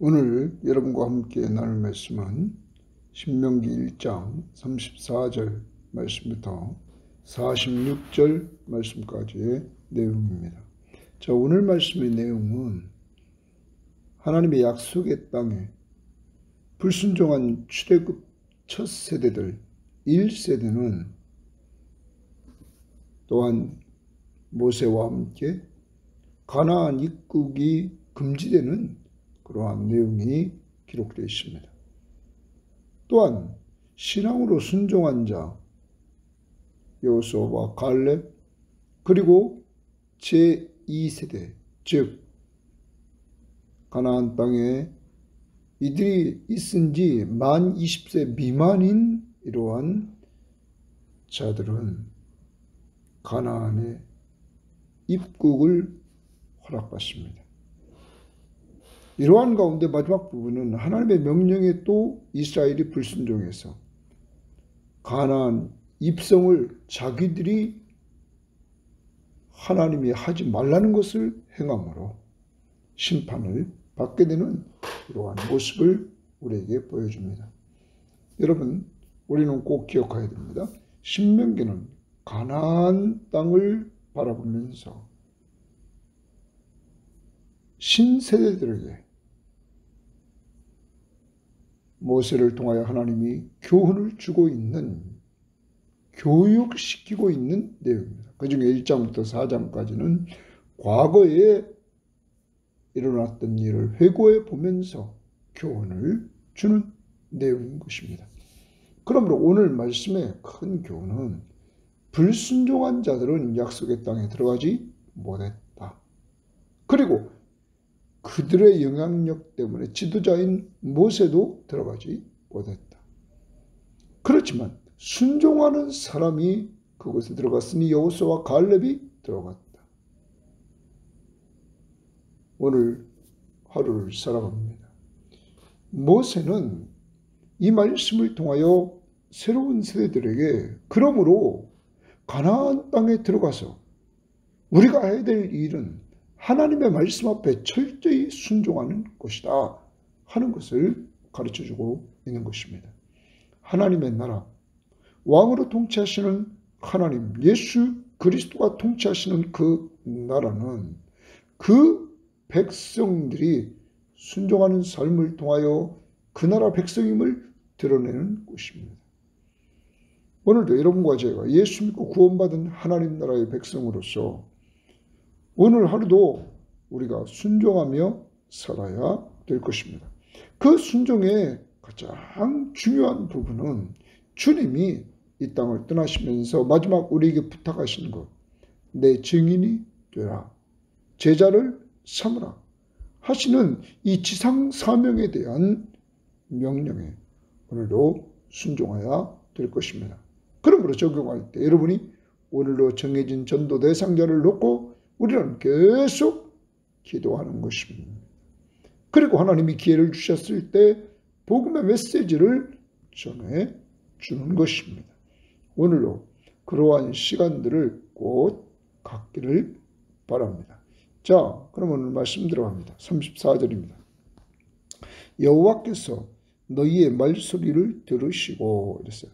오늘 여러분과 함께 나눌 말씀은 신명기 1장 34절 말씀부터 46절 말씀까지의 내용입니다. 자, 오늘 말씀의 내용은 하나님의 약속의 땅에 불순종한 출애굽 첫 세대들 1세대는 또한 모세와 함께 가나안 입국이 금지되는 그러한 내용이 기록되어 있습니다. 또한 신앙으로 순종한 자 여호수아와 갈렙 그리고 제2세대 즉 가나안 땅에 이들이 있은 지 만 20세 미만인 이러한 자들은 가나안의 입국을 허락받습니다. 이러한 가운데 마지막 부분은 하나님의 명령에 또 이스라엘이 불순종해서 가나안 입성을 자기들이 하나님이 하지 말라는 것을 행함으로 심판을 받게 되는 이러한 모습을 우리에게 보여줍니다. 여러분, 우리는 꼭 기억해야 됩니다. 신명기는 가나안 땅을 바라보면서 신세대들에게 모세를 통하여 하나님이 교훈을 주고 있는, 교육시키고 있는 내용입니다. 그 중에 1장부터 4장까지는 과거에 일어났던 일을 회고해 보면서 교훈을 주는 내용인 것입니다. 그러므로 오늘 말씀의 큰 교훈은 불순종한 자들은 약속의 땅에 들어가지 못했다. 그리고 그들의 영향력 때문에 지도자인 모세도 들어가지 못했다. 그렇지만 순종하는 사람이 그곳에 들어갔으니 여호수아와 갈렙이 들어갔다. 오늘 하루를 살아갑니다. 모세는 이 말씀을 통하여 새로운 세대들에게 그러므로 가나안 땅에 들어가서 우리가 해야 될 일은 하나님의 말씀 앞에 철저히 순종하는 것이다 하는 것을 가르쳐주고 있는 것입니다. 하나님의 나라, 왕으로 통치하시는 하나님, 예수 그리스도가 통치하시는 그 나라는 그 백성들이 순종하는 삶을 통하여 그 나라 백성임을 드러내는 것입니다. 오늘도 여러분과 제가 예수 믿고 구원받은 하나님 나라의 백성으로서 오늘 하루도 우리가 순종하며 살아야 될 것입니다. 그 순종의 가장 중요한 부분은 주님이 이 땅을 떠나시면서 마지막 우리에게 부탁하신 것, 내 증인이 되라, 제자를 삼으라 하시는 이 지상 사명에 대한 명령에 오늘도 순종해야 될 것입니다. 그러므로 적용할 때 여러분이 오늘로 정해진 전도 대상자를 놓고 우리는 계속 기도하는 것입니다. 그리고 하나님이 기회를 주셨을 때 복음의 메시지를 전해 주는 것입니다. 오늘로 그러한 시간들을 꼭 갖기를 바랍니다. 자, 그럼 오늘 말씀 들어갑니다. 34절입니다. 여호와께서 너희의 말소리를 들으시고 이랬어요.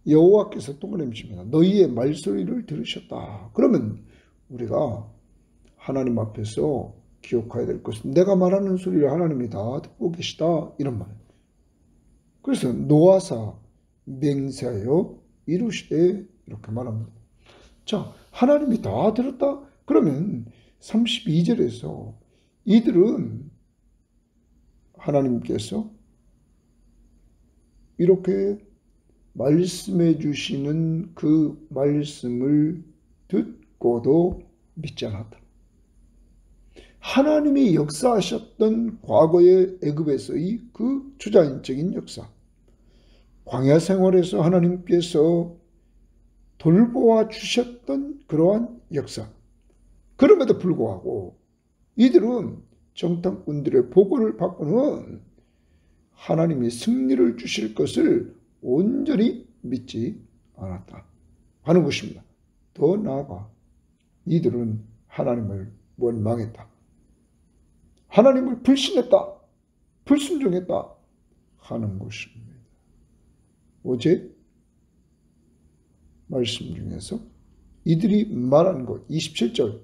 여호와께서 동그라미 칩니다. 너희의 말소리를 들으셨다. 그러면 우리가 하나님 앞에서 기억해야 될 것은 내가 말하는 소리를 하나님이 다 듣고 계시다 이런 말. 그래서 노하사 맹세하여 이루시되 이렇게 말합니다. 자, 하나님이 다 들었다? 그러면 32절에서 이들은 하나님께서 이렇게 말씀해 주시는 그 말씀을 듣고도 믿지 않았다. 하나님이 역사하셨던 과거의 애굽에서의 그 주자인적인 역사, 광야 생활에서 하나님께서 돌보아 주셨던 그러한 역사, 그럼에도 불구하고 이들은 정탐꾼들의 보고를 받고는 하나님이 승리를 주실 것을 온전히 믿지 않았다 하는 것입니다. 더 나아가 이들은 하나님을 원망했다. 하나님을 불신했다. 불순종했다 하는 것입니다. 어제 말씀 중에서 이들이 말한 것 27절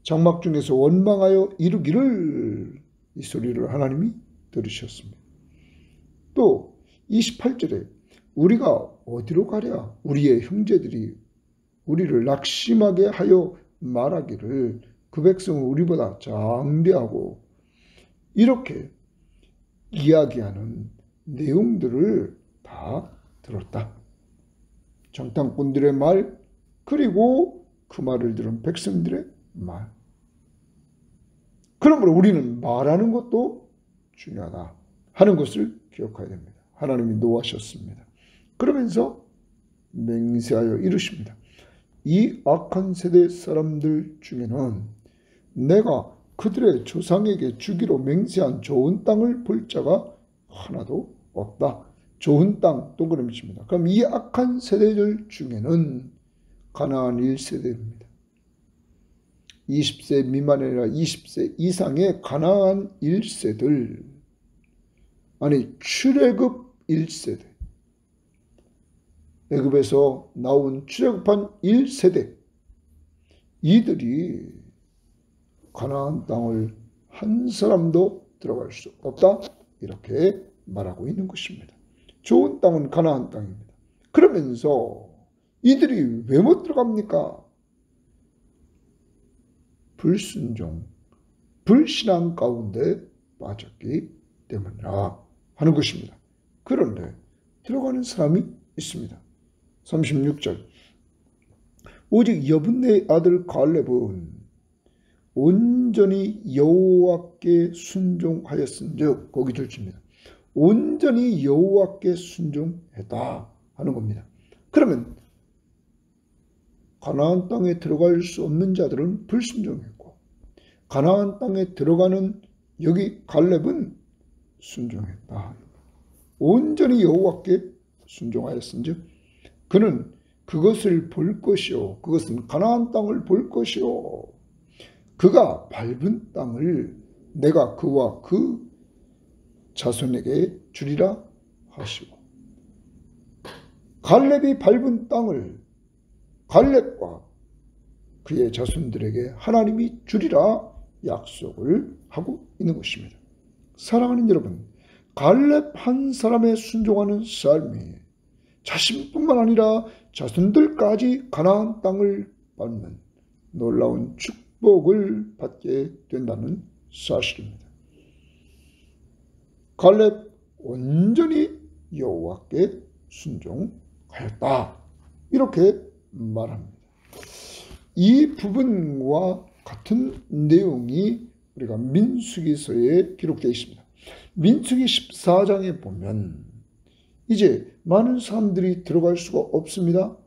장막 중에서 원망하여 이루기를 이 소리를 하나님이 들으셨습니다. 또 28절에 우리가 어디로 가랴 우리의 형제들이 우리를 낙심하게 하여 말하기를 그 백성은 우리보다 장대하고 이렇게 이야기하는 내용들을 다 들었다. 정탐꾼들의 말 그리고 그 말을 들은 백성들의 말. 그러므로 우리는 말하는 것도 중요하다 하는 것을 기억해야 됩니다. 하나님이 노하셨습니다. 그러면서 맹세하여 이르십니다. 이 악한 세대 사람들 중에는 내가 그들의 조상에게 주기로 맹세한 좋은 땅을 볼 자가 하나도 없다. 좋은 땅 동그라미입니다. 그럼 이 악한 세대들 중에는 가나안 1세대입니다. 20세 미만이 아니라 20세 이상의 가나안 1세들 아니 출애굽 1세대 애굽에서 나온 출애굽한 1세대 이들이 가나안 땅을 한 사람도 들어갈 수 없다 이렇게 말하고 있는 것입니다. 좋은 땅은 가나안 땅입니다. 그러면서 이들이 왜 못 들어갑니까? 불순종, 불신앙 가운데 빠졌기 때문이라 하는 것입니다. 그런데 들어가는 사람이 있습니다. 36절 오직 여분네의 아들 갈렙은 온전히 여호와께 순종하였은즉 거기 줄칩니다. 온전히 여호와께 순종했다 하는 겁니다. 그러면 가나안 땅에 들어갈 수 없는 자들은 불순종했고 가나안 땅에 들어가는 여기 갈렙은 순종했다. 온전히 여호와께 순종하였은즉 그는 그것을 볼 것이요 그것은 가나안 땅을 볼 것이요 그가 밟은 땅을 내가 그와 그 자손에게 주리라 하시고 갈렙이 밟은 땅을 갈렙과 그의 자손들에게 하나님이 주리라 약속을 하고 있는 것입니다. 사랑하는 여러분, 갈렙 한 사람의 순종하는 삶이 자신뿐만 아니라 자손들까지 가나안 땅을 받는 놀라운 축복을 받게 된다는 사실입니다. 갈렙 온전히 여호와께 순종하였다 이렇게 말합니다. 이 부분과 같은 내용이 우리가 민수기서에 기록되어 있습니다. 민수기 14장에 보면 이제 많은 사람들이 들어갈 수가 없습니다.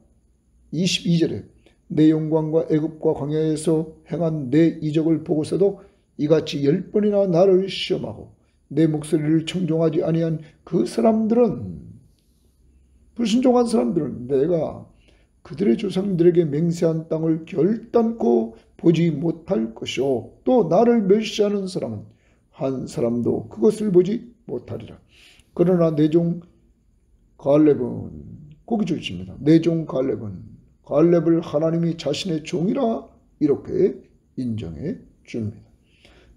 22절에 내 영광과 애굽과 광야에서 행한 내 이적을 보고서도 이같이 10번이나 나를 시험하고 내 목소리를 청종하지 아니한 그 사람들은 불순종한 사람들은 내가 그들의 조상들에게 맹세한 땅을 결단코 보지 못할 것이요 또 나를 멸시하는 사람은 한 사람도 그것을 보지 못하리라. 그러나 내 종 갈렙은 고기 줄칩니다. 내 종 갈렙은 갈렙을 하나님이 자신의 종이라 이렇게 인정해 줍니다.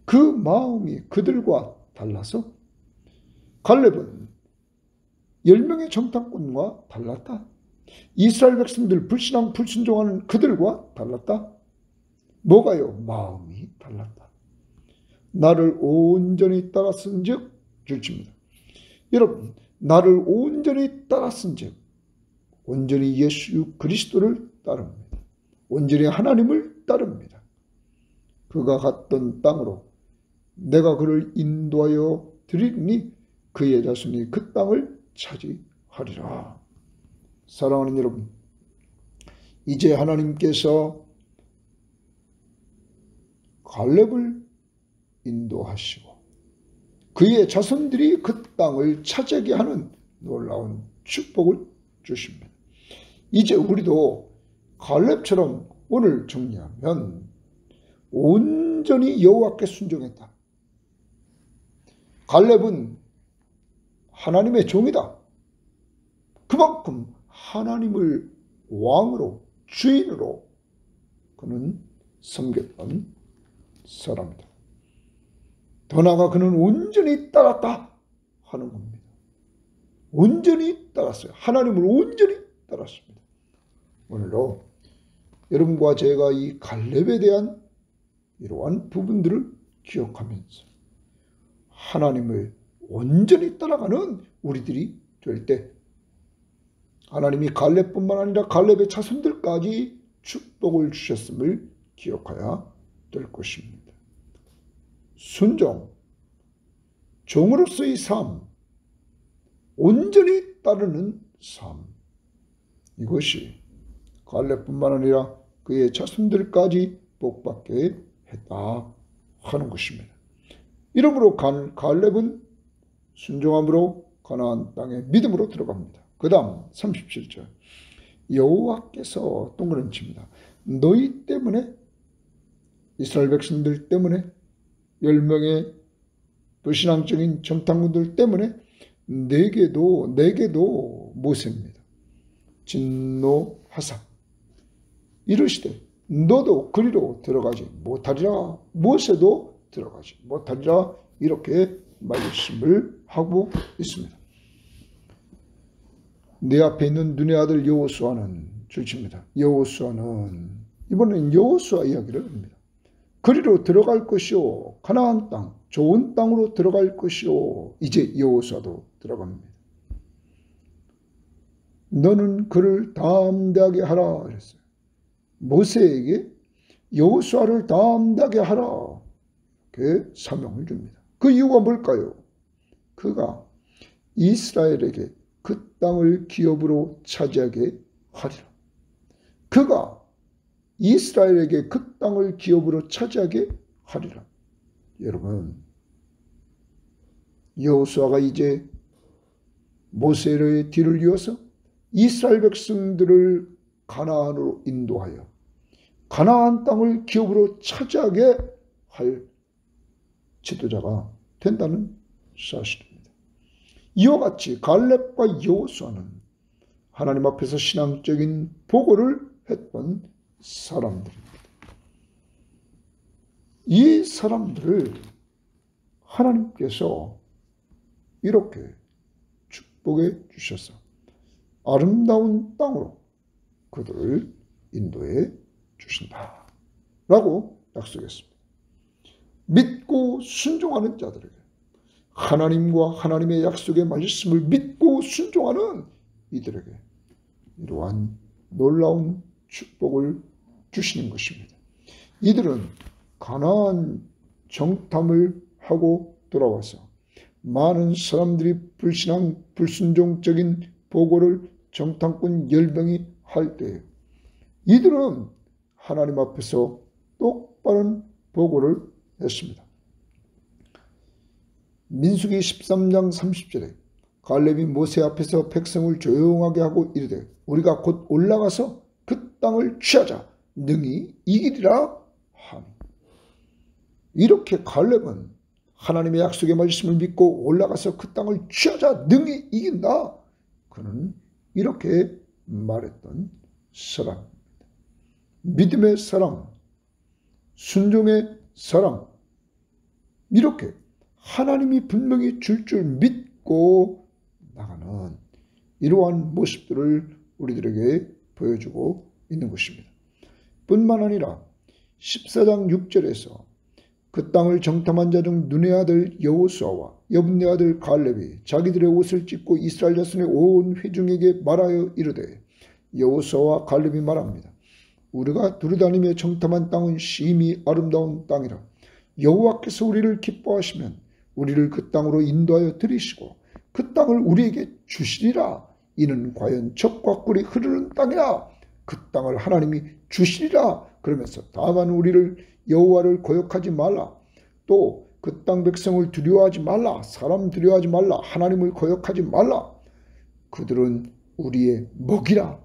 그 마음이 그들과 달라서 갈렙은 10명의 정탐꾼과 달랐다. 이스라엘 백성들 불신앙 불순종하는 그들과 달랐다. 뭐가요? 마음이 달랐다. 나를 온전히 따랐은즉 줄칩니다. 여러분 나를 온전히 따랐은즉 온전히 예수 그리스도를 따릅니다. 온전히 하나님을 따릅니다. 그가 갔던 땅으로 내가 그를 인도하여 드리니 그의 자손이 그 땅을 차지하리라. 사랑하는 여러분, 이제 하나님께서 갈렙을 인도하시고 그의 자손들이 그 땅을 차지하게 하는 놀라운 축복을 주십니다. 이제 우리도 갈렙처럼 오늘 정리하면 온전히 여호와께 순종했다. 갈렙은 하나님의 종이다. 그만큼 하나님을 왕으로, 주인으로 그는 섬겼던 사람이다. 더 나아가 그는 온전히 따랐다 하는 겁니다. 온전히 따랐어요. 하나님을 온전히 따랐습니다. 오늘도 여러분과 제가 이 갈렙에 대한 이러한 부분들을 기억하면서 하나님을 온전히 따라가는 우리들이 될 때 하나님이 갈렙뿐만 아니라 갈렙의 자손들까지 축복을 주셨음을 기억해야 될 것입니다. 순종, 종으로서의 삶, 온전히 따르는 삶, 이것이 갈렙뿐만 아니라 그의 자손들까지 복받게 했다 하는 것입니다. 이러므로 갈렙은 순종함으로 가나안 땅에 믿음으로 들어갑니다. 그 다음 37절 여호와께서 동그라미 칩니다. 너희 때문에, 이스라엘 백성들 때문에, 10명의 불신앙적인 정탐꾼들 때문에 내게도 모세입니다. 진노하사 이르시되 너도 그리로 들어가지 못하리라. 모세도 들어가지 못하리라. 이렇게 말씀을 하고 있습니다. 내 앞에 있는 눈의 아들 여호수아는 줄칩니다. 여호수아는 이번엔 여호수아 이야기를 합니다. 그리로 들어갈 것이요, 가나안 땅, 좋은 땅으로 들어갈 것이요. 이제 여호수아도 들어갑니다. 너는 그를 담대하게 하라 그랬어요. 모세에게 여호수아를 담대하게 하라 이렇게 사명을 줍니다. 그 이유가 뭘까요? 그가 이스라엘에게 그 땅을 기업으로 차지하게 하리라. 그가 이스라엘에게 그 땅을 기업으로 차지하게 하리라. 여러분, 여호수아가 이제 모세의 뒤를 이어서 이스라엘 백성들을 가나안으로 인도하여 가나안 땅을 기업으로 차지하게 할 지도자가 된다는 사실입니다. 이와 같이 갈렙과 여호수아는 하나님 앞에서 신앙적인 보고를 했던 사람들입니다. 이 사람들을 하나님께서 이렇게 축복해 주셔서 아름다운 땅으로 그들을 인도해 주신다 라고 약속했습니다. 믿고 순종하는 자들에게 하나님과 하나님의 약속의 말씀을 믿고 순종하는 이들에게 이러한 놀라운 축복을 주시는 것입니다. 이들은 가나안 정탐을 하고 돌아와서 많은 사람들이 불신앙, 불순종적인 보고를 정탐꾼 10명이 할 때에 이들은 하나님 앞에서 똑바른 보고를 했습니다. 민수기 13장 30절에 갈렙이 모세 앞에서 백성을 조용하게 하고 이르되 우리가 곧 올라가서 그 땅을 취하자 능히 이기리라 하니. 이렇게 갈렙은 하나님의 약속의 말씀을 믿고 올라가서 그 땅을 취하자 능히 이긴다. 그는 이렇게 말했던 사람입니다. 믿음의 사람, 순종의 사람, 이렇게 하나님이 분명히 줄 믿고 나가는 이러한 모습들을 우리들에게 보여주고 있는 것입니다. 뿐만 아니라 14장 6절에서 그 땅을 정탐한 자 중 눈의 아들 여호수아와 여분네 아들 갈렙이 자기들의 옷을 찢고 이스라엘 자손의 온 회중에게 말하여 이르되 여호수아와 갈렙이 말합니다. 우리가 두루다니며 정탐한 땅은 심히 아름다운 땅이라. 여호와께서 우리를 기뻐하시면 우리를 그 땅으로 인도하여 들이시고 그 땅을 우리에게 주시리라. 이는 과연 젖과 꿀이 흐르는 땅이라. 그 땅을 하나님이 주시리라. 그러면서 다만 우리를 여호와를 거역하지 말라. 또 그 땅 백성을 두려워하지 말라. 사람 두려워하지 말라. 하나님을 거역하지 말라. 그들은 우리의 먹이라.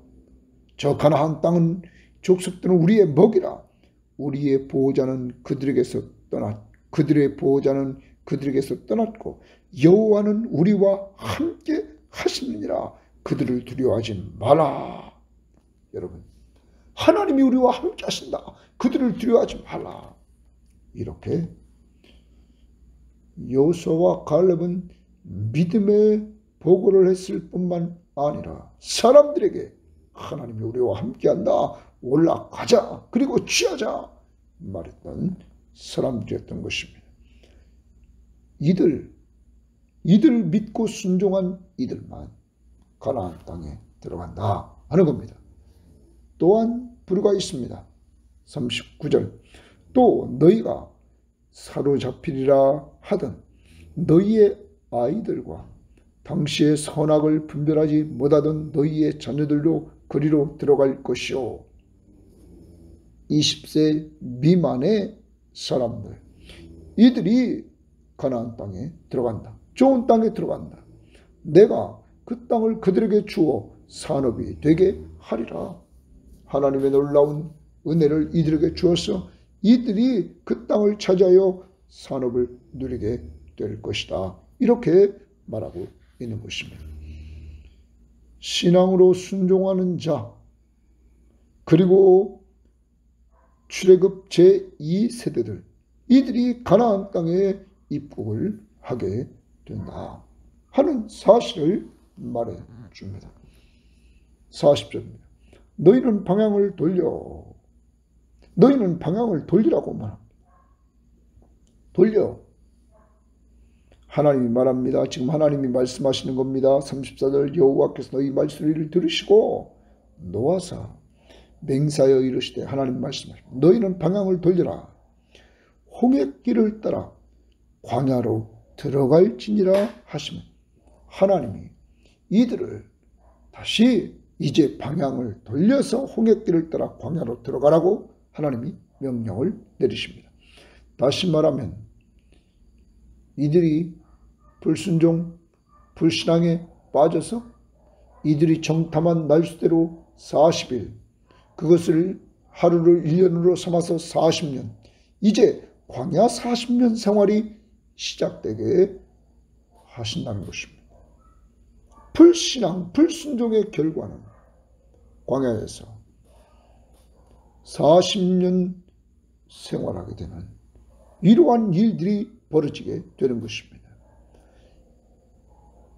저 가나안 땅은 족속들은 우리의 먹이라. 우리의 보호자는 그들의 보호자는 그들에게서 떠났고 여호와는 우리와 함께 하시느니라. 그들을 두려워하지 마라. 여러분, 하나님이 우리와 함께 하신다. 그들을 두려워하지 마라. 이렇게 여호수아와 갈렙은 믿음의 보고를 했을 뿐만 아니라 사람들에게 하나님이 우리와 함께한다. 올라가자. 그리고 취하자. 말했던 사람들이었던 것입니다. 이들 믿고 순종한 이들만 가나안 땅에 들어간다 하는 겁니다. 또한 부류가 있습니다. 39절. 또 너희가 사로잡히리라 하던 너희의 아이들과 당시의 선악을 분별하지 못하던 너희의 자녀들도 그리로 들어갈 것이요. 20세 미만의 사람들, 이들이 가나안 땅에 들어간다. 좋은 땅에 들어간다. 내가 그 땅을 그들에게 주어 산업이 되게 하리라. 하나님의 놀라운 은혜를 이들에게 주어서 이들이 그 땅을 차지하여 산업을 누리게 될 것이다. 이렇게 말하고 있는 것입니다. 신앙으로 순종하는 자, 그리고 출애굽 제2세대들, 이들이 가나안 땅에 입국을 하게 된다 하는 사실을 말해 줍니다. 40절입니다. 너희는 방향을 돌리라고 말합니다. 돌려. 하나님이 말합니다. 지금 하나님이 말씀하시는 겁니다. 34절. 여호와께서 너희 말소리를 들으시고 노하사 맹세하여 이르시되, 하나님 말씀하십니다. 너희는 방향을 돌려라. 홍해길을 따라 광야로 들어갈지니라 하시면, 하나님이 이들을 다시 이제 방향을 돌려서 홍해길을 따라 광야로 들어가라고 하나님이 명령을 내리십니다. 다시 말하면 이들이 불순종, 불신앙에 빠져서 이들이 정탐한 날수대로 40일, 그것을 하루를 1년으로 삼아서 40년, 이제 광야 40년 생활이 시작되게 하신다는 것입니다. 불신앙, 불순종의 결과는 광야에서 40년 생활하게 되는 이러한 일들이 벌어지게 되는 것입니다.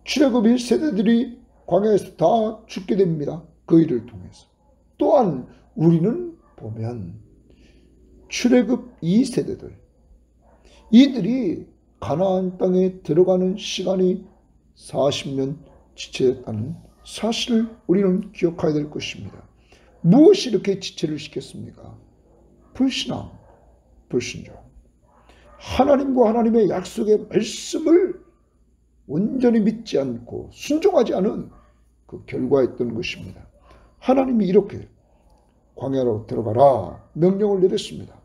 출애굽 1세대들이 광야에서 다 죽게 됩니다. 그 일을 통해서. 또한 우리는 보면 출애굽 2세대들, 이들이 가나안 땅에 들어가는 시간이 40년 지체했다는 사실을 우리는 기억해야 될 것입니다. 무엇이 이렇게 지체를 시켰습니까? 불신앙, 불순종. 하나님과 하나님의 약속의 말씀을 온전히 믿지 않고 순종하지 않은 그 결과였던 것입니다. 하나님이 이렇게 광야로 들어가라 명령을 내렸습니다.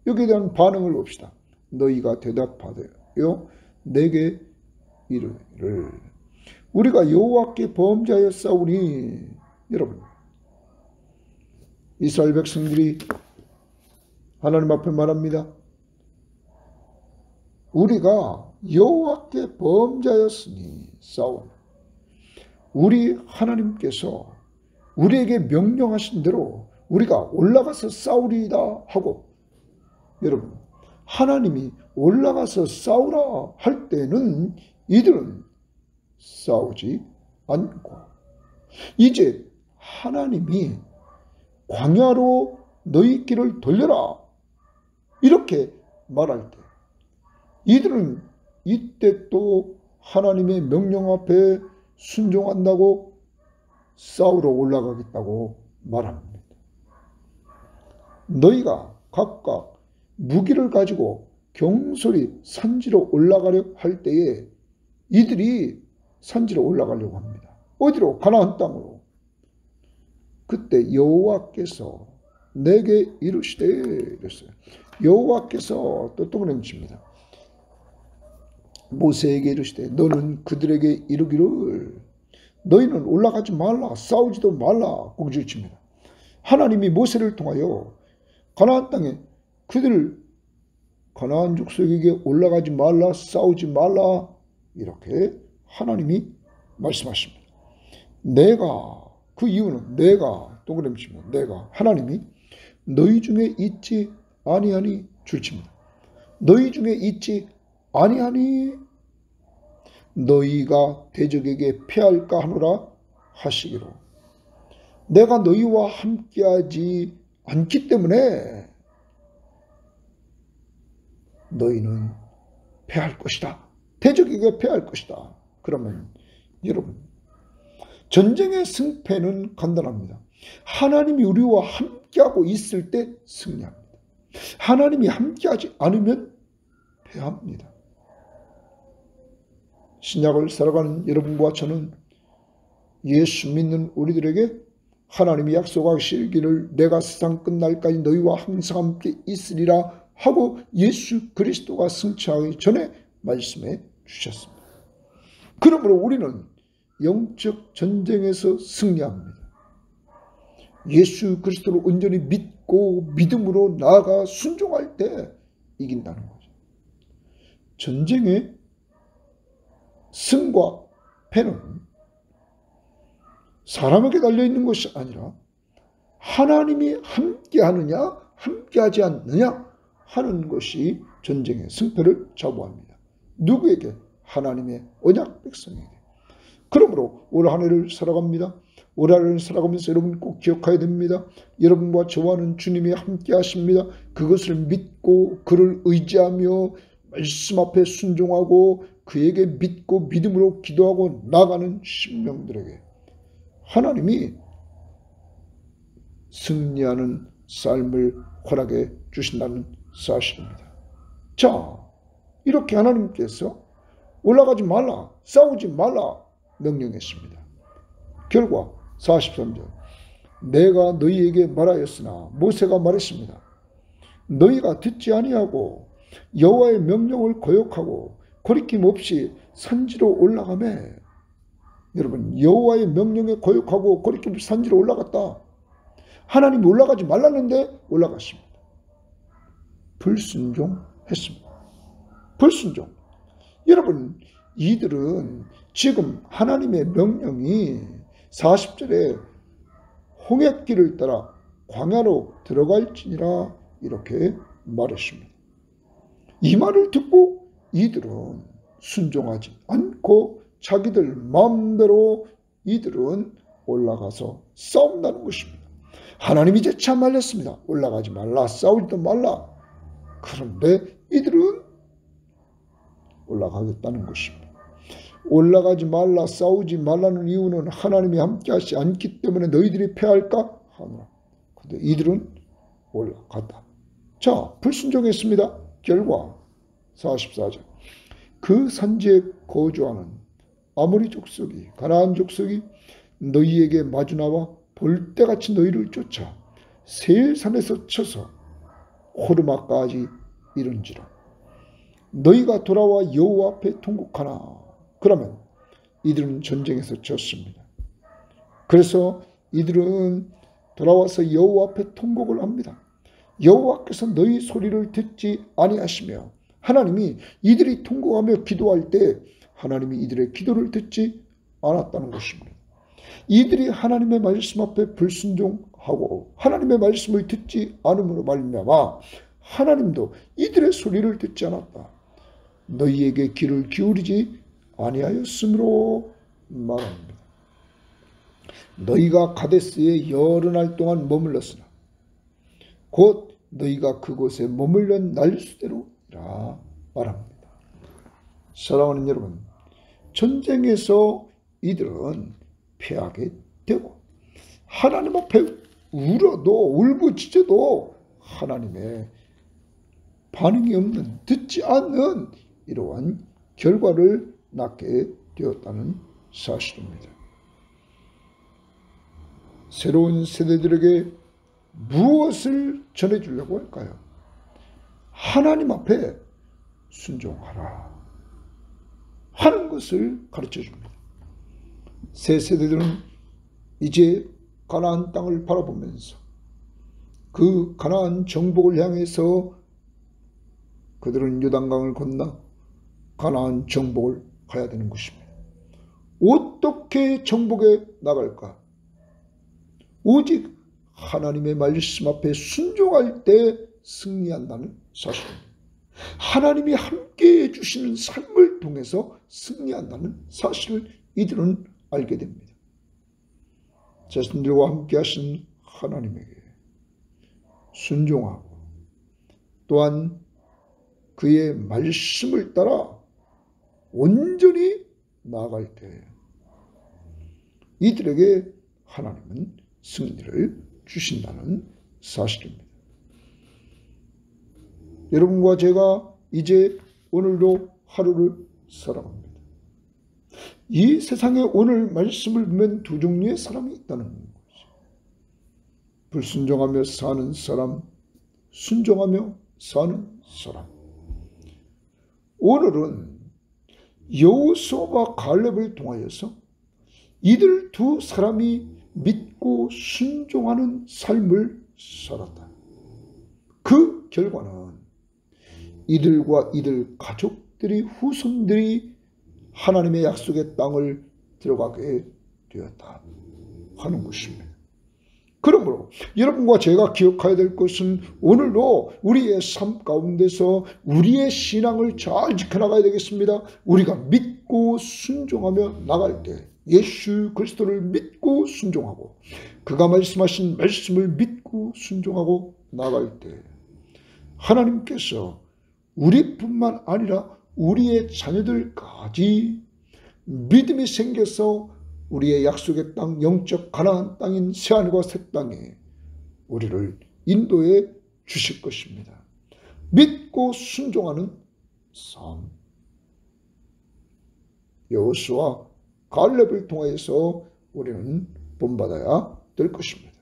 여기에 대한 반응을 봅시다. 너희가 대답하여 내게 이르기를, 우리가 여호와께 범죄하여 싸우니. 여러분, 이스라엘 백성들이 하나님 앞에 말합니다. 우리가 여호와께 범죄하였으니 싸우니, 우리 하나님께서 우리에게 명령하신 대로 우리가 올라가서 싸우리이다 하고, 여러분, 하나님이 올라가서 싸우라 할 때는 이들은 싸우지 않고, 이제 하나님이 광야로 너희 길을 돌려라 이렇게 말할 때 이들은 이때 또 하나님의 명령 앞에 순종한다고 싸우러 올라가겠다고 말합니다. 너희가 각각 무기를 가지고 경솔히 산지로 올라가려 할 때에 이들이 산지로 올라가려고 합니다. 어디로? 가나안 땅으로. 그때 여호와께서 내게 이르시되 이랬어요. 여호와께서 또 그러십니다. 모세에게 이르시되 너는 그들에게 이르기를 너희는 올라가지 말라, 싸우지도 말라 공지칩니다. 하나님이 모세를 통하여 가나안 땅에 그들 가나안 족속에게 올라가지 말라, 싸우지 말라 이렇게 하나님이 말씀하십니다. 내가, 그 이유는 내가, 동그라미 치면 내가, 하나님이 너희 중에 있지 아니하니 줄칩니다. 너희 중에 있지 아니하니 너희가 대적에게 패할까 하노라 하시기로. 내가 너희와 함께하지 않기 때문에 너희는 패할 것이다. 대적에게 패할 것이다. 그러면 여러분, 전쟁의 승패는 간단합니다. 하나님이 우리와 함께하고 있을 때 승리합니다. 하나님이 함께하지 않으면 패합니다. 신약을 살아가는 여러분과 저는 예수 믿는 우리들에게 하나님이 약속하시기를 내가 세상 끝날까지 너희와 항상 함께 있으리라 하고 예수 그리스도가 승천하기 전에 말씀해 주셨습니다. 그러므로 우리는 영적 전쟁에서 승리합니다. 예수 그리스도를 온전히 믿고 믿음으로 나아가 순종할 때 이긴다는 거죠. 전쟁의 승과 패는 사람에게 달려있는 것이 아니라 하나님이 함께하느냐 함께하지 않느냐 하는 것이 전쟁의 승패를 좌우합니다. 누구에게? 하나님의 언약 백성에게. 그러므로 올 한 해를 살아갑니다. 올 한 해를 살아가면서 여러분 꼭 기억해야 됩니다. 여러분과 저와는 주님이 함께 하십니다. 그것을 믿고 그를 의지하며 말씀 앞에 순종하고 그에게 믿고 믿음으로 기도하고 나가는 심령들에게 하나님이 승리하는 삶을 허락해 주신다는 사실입니다. 자, 이렇게 하나님께서 올라가지 말라, 싸우지 말라 명령했습니다. 결과 43절 내가 너희에게 말하였으나 모세가 말했습니다. 너희가 듣지 아니하고 여호와의 명령을 거역하고 거리낌 없이 산지로 올라가매. 여러분, 여호와의 명령에 거역하고 거리낌 없이 산지로 올라갔다. 하나님이 올라가지 말랐는데 올라갔습니다. 불순종했습니다. 불순종. 여러분, 이들은 지금 하나님의 명령이 40절에 홍해길을 따라 광야로 들어갈지니라 이렇게 말했습니다. 이 말을 듣고 이들은 순종하지 않고 자기들 마음대로 이들은 올라가서 싸운다는 것입니다. 하나님이 재차 말렸습니다. 올라가지 말라, 싸우지도 말라. 그런데 이들은 올라가겠다는 것입니다. 올라가지 말라, 싸우지 말라는 이유는 하나님이 함께하지 않기 때문에 너희들이 패할까 하노라. 그런데 이들은 올라갔다. 자, 불순종했습니다. 결과 44절 그 산지에 거주하는 아모리 족속이 가나안 족속이 너희에게 마주 나와 볼때같이 너희를 쫓아 세일산에서 쳐서 호르마까지 이른지라. 너희가 돌아와 여호와 앞에 통곡하나. 그러면 이들은 전쟁에서 졌습니다. 그래서 이들은 돌아와서 여호와 앞에 통곡을 합니다. 여호와께서 너희 소리를 듣지 아니하시며 하나님이 이들이 통곡하며 기도할 때 하나님이 이들의 기도를 듣지 않았다는 것입니다. 이들이 하나님의 말씀 앞에 불순종하고 하나님의 말씀을 듣지 않음으로 말미암아 하나님도 이들의 소리를 듣지 않았다. 너희에게 귀를 기울이지 아니하였으므로 말합니다. 너희가 가데스에 여러 날 동안 머물렀으나 곧 너희가 그곳에 머물던 날수대로라 말합니다. 사랑하는 여러분, 전쟁에서 이들은 패하게 되고 하나님 앞에 울어도 울부짖어도 하나님의 반응이 없는, 듣지 않는 이러한 결과를 낳게 되었다는 사실입니다. 새로운 세대들에게 무엇을 전해주려고 할까요? 하나님 앞에 순종하라 하는 것을 가르쳐줍니다. 새 세대들은 이제 가나안 땅을 바라보면서 그 가나안 정복을 향해서 그들은 요단강을 건너 가나안 정복을 가야 되는 것입니다. 어떻게 정복해 나갈까? 오직 하나님의 말씀 앞에 순종할 때 승리한다는 사실입니다. 하나님이 함께해 주시는 삶을 통해서 승리한다는 사실을 이들은 알게 됩니다. 자신들과 함께 하신 하나님에게 순종하고 또한 그의 말씀을 따라 온전히 나아갈 때 이들에게 하나님은 승리를 주신다는 사실입니다. 여러분과 제가 이제 오늘도 하루를 살아갑니다. 이 세상에 오늘 말씀을 보면 두 종류의 사람이 있다는 것이죠. 불순종하며 사는 사람, 순종하며 사는 사람. 오늘은 여호수아와 갈렙을 통하여서 이들 두 사람이 믿고 순종하는 삶을 살았다. 그 결과는 이들과 이들 가족들이 후손들이 하나님의 약속의 땅을 들어가게 되었다 하는 것입니다. 그러므로 여러분과 제가 기억해야 될 것은 오늘도 우리의 삶 가운데서 우리의 신앙을 잘 지켜나가야 되겠습니다. 우리가 믿고 순종하며 나갈 때 예수 그리스도를 믿고 순종하고 그가 말씀하신 말씀을 믿고 순종하고 나갈 때 하나님께서 우리뿐만 아니라 우리의 자녀들까지 믿음이 생겨서 우리의 약속의 땅, 영적 가나안 땅인 새하늘과 새 땅에 우리를 인도해 주실 것입니다. 믿고 순종하는 삶. 여호수아 갈렙을 통해서 우리는 본받아야 될 것입니다.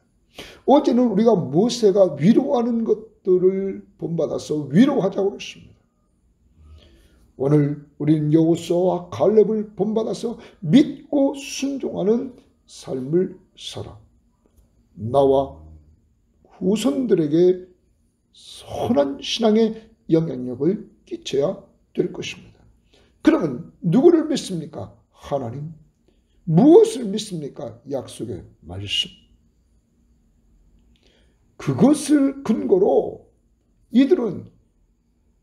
어제는 우리가 모세가 위로하는 것들을 본받아서 위로하자고 했습니다. 오늘 우리는 여호수아와 갈렙을 본받아서 믿고 순종하는 삶을 살아 나와 후손들에게 선한 신앙의 영향력을 끼쳐야 될 것입니다. 그러면 누구를 믿습니까? 하나님. 무엇을 믿습니까? 약속의 말씀. 그것을 근거로 이들은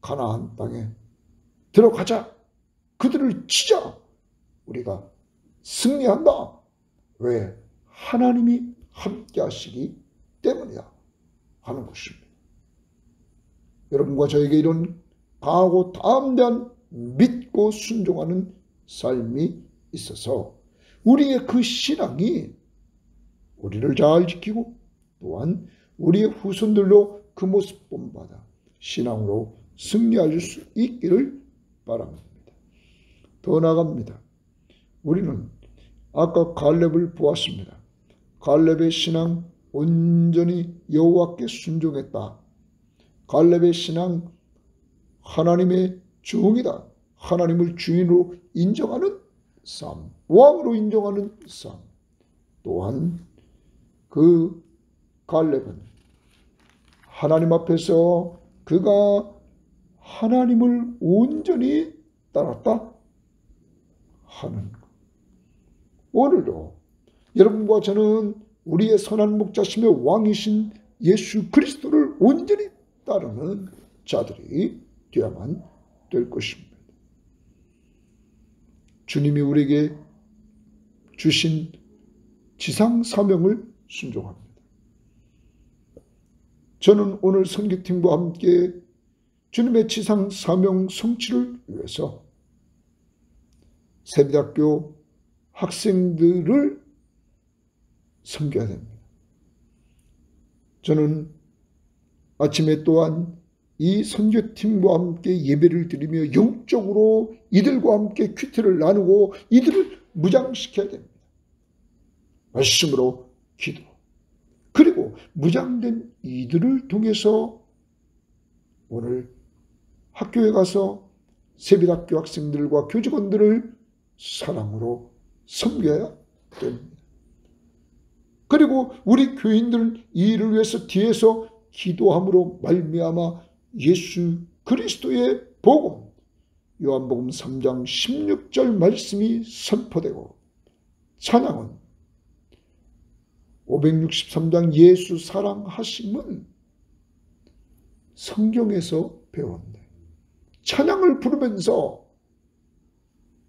가나안 땅에 들어가자. 그들을 치자. 우리가 승리한다. 왜? 하나님이 함께 하시기 때문이야 하는 것입니다. 여러분과 저에게 이런 강하고 담대한 믿고 순종하는 삶이 있어서 우리의 그 신앙이 우리를 잘 지키고 또한 우리의 후손들로 그 모습 본받아 신앙으로 승리할 수 있기를 바랍니다. 더 나아갑니다. 우리는 아까 갈렙을 보았습니다. 갈렙의 신앙 온전히 여호와께 순종했다. 갈렙의 신앙 하나님의 종이다. 하나님을 주인으로 인정하는 삶, 왕으로 인정하는 삶. 또한 그 갈렙은 하나님 앞에서 그가 하나님을 온전히 따랐다 하는 것. 오늘도 여러분과 저는 우리의 선한 목자시며 왕이신 예수 그리스도를 온전히 따르는 자들이 되어야만 될 것입니다. 주님이 우리에게 주신 지상 사명을 순종합니다. 저는 오늘 선교팀과 함께 주님의 지상 사명 성취를 위해서 세비대학교 학생들을 섬겨야 됩니다. 저는 아침에 또한 이 선교팀과 함께 예배를 드리며 영적으로 이들과 함께 큐티를 나누고 이들을 무장시켜야 됩니다. 말씀으로 기도. 그리고 무장된 이들을 통해서 오늘 학교에 가서 세비대학교 학생들과 교직원들을 사랑으로 섬겨야 됩니다. 그리고 우리 교인들은 이 일을 위해서 뒤에서 기도함으로 말미암아 예수 그리스도의 복음, 요한복음 3장 16절 말씀이 선포되고 찬양은 563장 예수 사랑하심은 성경에서 배웠네. 찬양을 부르면서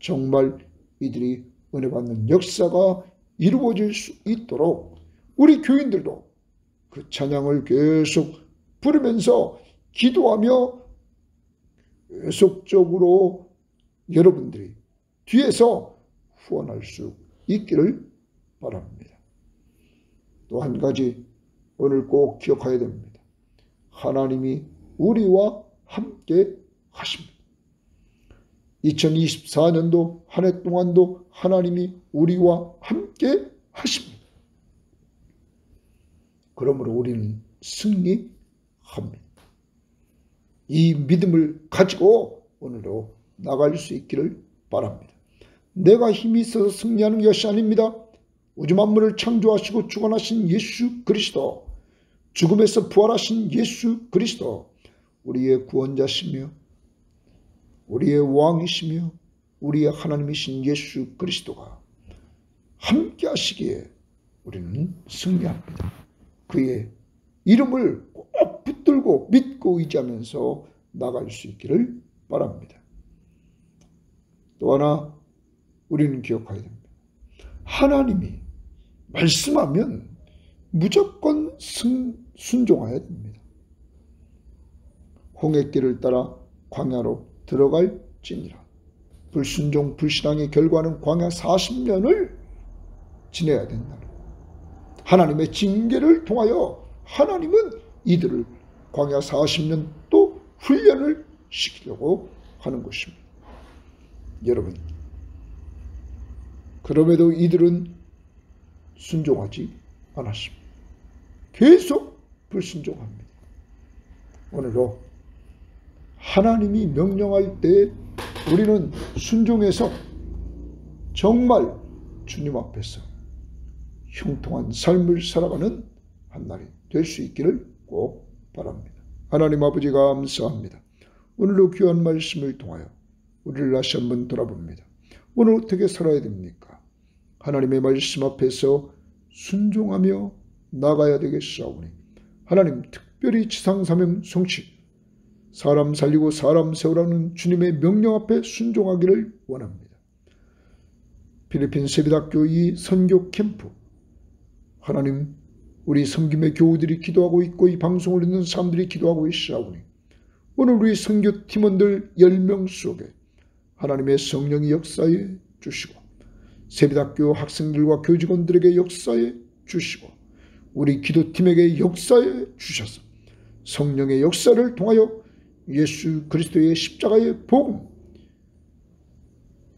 정말 이들이 은혜 받는 역사가 이루어질 수 있도록 우리 교인들도 그 찬양을 계속 부르면서 기도하며 계속적으로 여러분들이 뒤에서 후원할 수 있기를 바랍니다. 또 한 가지 오늘 꼭 기억해야 됩니다. 하나님이 우리와 함께 하십니다. 2024년도 한 해 동안도 하나님이 우리와 함께 하십니다. 그러므로 우리는 승리합니다. 이 믿음을 가지고 오늘도 나갈 수 있기를 바랍니다. 내가 힘이 있어서 승리하는 것이 아닙니다. 우주 만물을 창조하시고 주관하신 예수 그리스도, 죽음에서 부활하신 예수 그리스도, 우리의 구원자시며 우리의 왕이시며 우리의 하나님이신 예수 그리스도가 함께 하시기에 우리는 승리합니다. 그의 이름을 꼭 붙들고 믿고 의지하면서 나갈 수 있기를 바랍니다. 또 하나 우리는 기억해야 됩니다. 하나님이 말씀하면 무조건 순종해야 됩니다. 홍해길을 따라 광야로 들어갈지니라. 불순종 불신앙의 결과는 광야 40년을 지내야 된다. 하나님의 징계를 통하여 하나님은 이들을 광야 40년 또 훈련을 시키려고 하는 것입니다. 여러분, 그럼에도 이들은 순종하지 않았습니다. 계속 불순종합니다. 오늘도 하나님이 명령할 때 우리는 순종해서 정말 주님 앞에서 형통한 삶을 살아가는 한날이 될 수 있기를 꼭 바랍니다. 하나님 아버지 감사합니다. 오늘도 귀한 말씀을 통하여 우리를 다시 한번 돌아봅니다. 오늘 어떻게 살아야 됩니까? 하나님의 말씀 앞에서 순종하며 나가야 되겠사오니 하나님 특별히 지상사명 성취, 사람 살리고 사람 세우라는 주님의 명령 앞에 순종하기를 원합니다. 필리핀 세비닥교 이 선교 캠프, 하나님 우리 섬김의 교우들이 기도하고 있고 이 방송을 듣는 사람들이 기도하고 있사오니 오늘 우리 선교 팀원들 10명 속에 하나님의 성령이 역사해 주시고 세비닥교 학생들과 교직원들에게 역사해 주시고 우리 기도팀에게 역사해 주셔서 성령의 역사를 통하여 예수 그리스도의 십자가의 복음,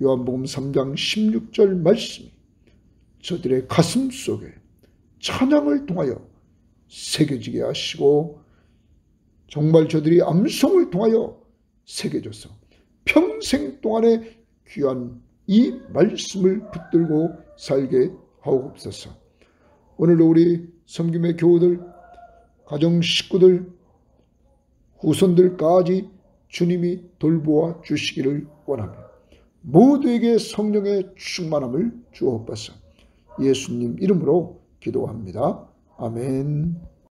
요한복음 3장 16절 말씀이 저들의 가슴 속에 찬양을 통하여 새겨지게 하시고 정말 저들이 암송을 통하여 새겨져서 평생 동안에 귀한 이 말씀을 붙들고 살게 하옵소서. 오늘도 우리 섬김의 교우들, 가정 식구들, 후손들까지 주님이 돌보아 주시기를 원합니다. 모두에게 성령의 충만함을 주옵소서. 예수님 이름으로 기도합니다. 아멘.